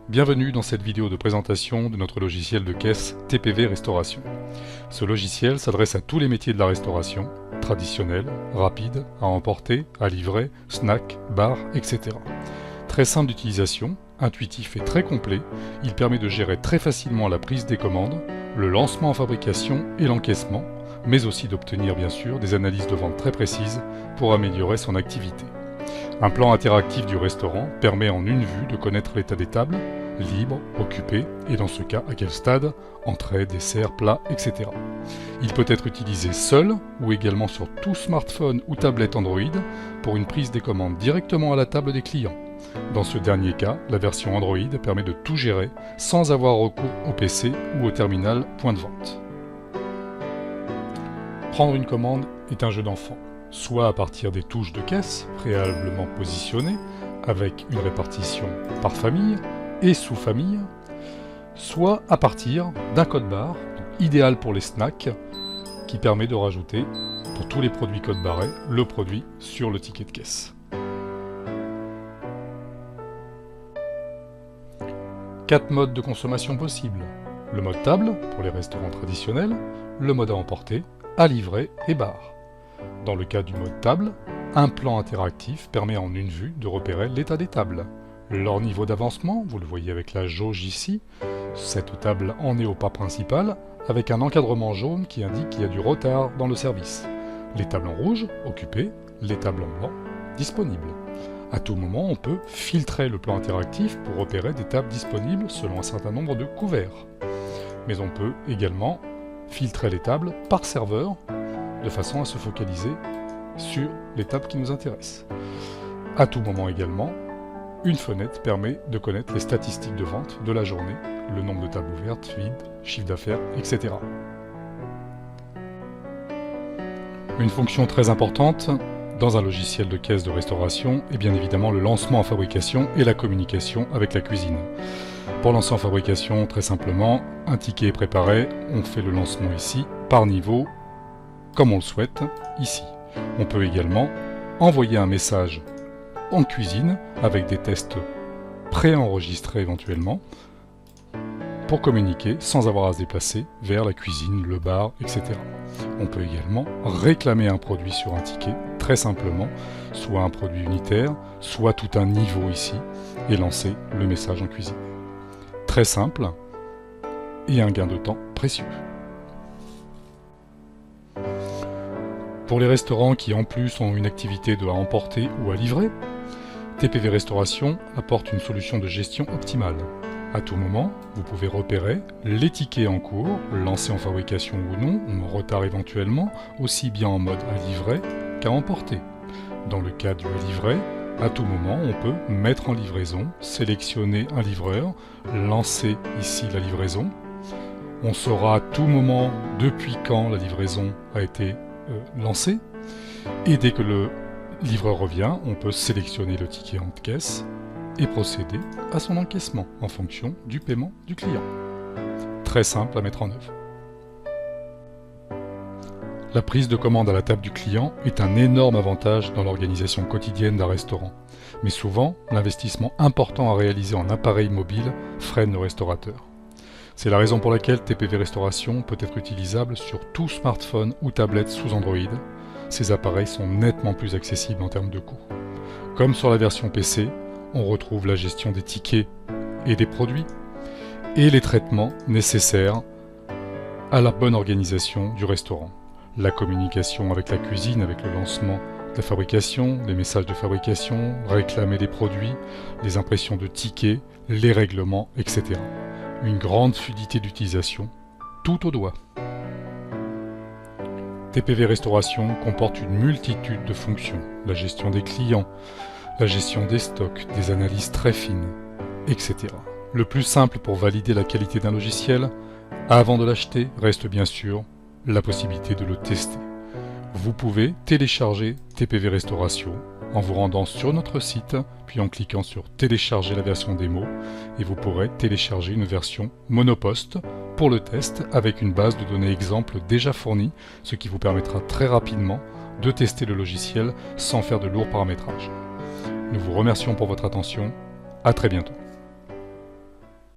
Bienvenue dans cette vidéo de présentation de notre logiciel de caisse TPV Restauration. Ce logiciel s'adresse à tous les métiers de la restauration, traditionnelle, rapide, à emporter, à livrer, snack, bar, etc. Très simple d'utilisation, intuitif et très complet, il permet de gérer très facilement la prise des commandes, le lancement en fabrication et l'encaissement, mais aussi d'obtenir bien sûr des analyses de vente très précises pour améliorer son activité. Un plan interactif du restaurant permet en une vue de connaître l'état des tables, libres, occupées, et dans ce cas à quel stade, entrée, dessert, plat, etc. Il peut être utilisé seul ou également sur tout smartphone ou tablette Android pour une prise des commandes directement à la table des clients. Dans ce dernier cas, la version Android permet de tout gérer sans avoir recours au PC ou au terminal point de vente. Prendre une commande est un jeu d'enfant, soit à partir des touches de caisse préalablement positionnées avec une répartition par famille et sous-famille, soit à partir d'un code barre, idéal pour les snacks, qui permet de rajouter, pour tous les produits code barrés, le produit sur le ticket de caisse. 4 modes de consommation possibles. Le mode table, pour les restaurants traditionnels, le mode à emporter, à livrer et bar. Dans le cas du mode table, un plan interactif permet en une vue de repérer l'état des tables. Leur niveau d'avancement, vous le voyez avec la jauge ici, cette table en est au pas principal, avec un encadrement jaune qui indique qu'il y a du retard dans le service. Les tables en rouge, occupées, les tables en blanc, disponibles. À tout moment, on peut filtrer le plan interactif pour repérer des tables disponibles selon un certain nombre de couverts. Mais on peut également filtrer les tables par serveur, de façon à se focaliser sur les tables qui nous intéressent. À tout moment également, une fenêtre permet de connaître les statistiques de vente de la journée, le nombre de tables ouvertes, vides, chiffre d'affaires, etc. Une fonction très importante dans un logiciel de caisse de restauration est bien évidemment le lancement en fabrication et la communication avec la cuisine. Pour lancer en fabrication, très simplement, un ticket est préparé, on fait le lancement ici, par niveau, comme on le souhaite, ici. On peut également envoyer un message en cuisine avec des tests préenregistrés éventuellement pour communiquer sans avoir à se déplacer vers la cuisine, le bar, etc. On peut également réclamer un produit sur un ticket, très simplement, soit un produit unitaire, soit tout un niveau ici, et lancer le message en cuisine. Très simple et un gain de temps précieux. Pour les restaurants qui en plus ont une activité de à emporter ou à livrer, TPV Restauration apporte une solution de gestion optimale. À tout moment, vous pouvez repérer les tickets en cours, lancés en fabrication ou non, en retard éventuellement, aussi bien en mode à livrer qu'à emporter. Dans le cas du à livrer, à tout moment, on peut mettre en livraison, sélectionner un livreur, lancer ici la livraison. On saura à tout moment depuis quand la livraison a été lancée. Et dès que le livreur revient, on peut sélectionner le ticket en caisse et procéder à son encaissement en fonction du paiement du client. Très simple à mettre en œuvre. La prise de commande à la table du client est un énorme avantage dans l'organisation quotidienne d'un restaurant. Mais souvent, l'investissement important à réaliser en appareil mobile freine nos restaurateurs. C'est la raison pour laquelle TPV Restauration peut être utilisable sur tout smartphone ou tablette sous Android. Ces appareils sont nettement plus accessibles en termes de coût. Comme sur la version PC, on retrouve la gestion des tickets et des produits et les traitements nécessaires à la bonne organisation du restaurant. La communication avec la cuisine, avec le lancement de la fabrication, les messages de fabrication, réclamer des produits, les impressions de tickets, les règlements, etc. Une grande fluidité d'utilisation, tout au doigt. TPV Restauration comporte une multitude de fonctions, la gestion des clients, la gestion des stocks, des analyses très fines, etc. Le plus simple pour valider la qualité d'un logiciel, avant de l'acheter, reste bien sûr la possibilité de le tester. Vous pouvez télécharger TPV Restauration en vous rendant sur notre site, puis en cliquant sur télécharger la version démo, et vous pourrez télécharger une version monoposte pour le test avec une base de données exemple déjà fournie, ce qui vous permettra très rapidement de tester le logiciel sans faire de lourds paramétrages. Nous vous remercions pour votre attention, à très bientôt.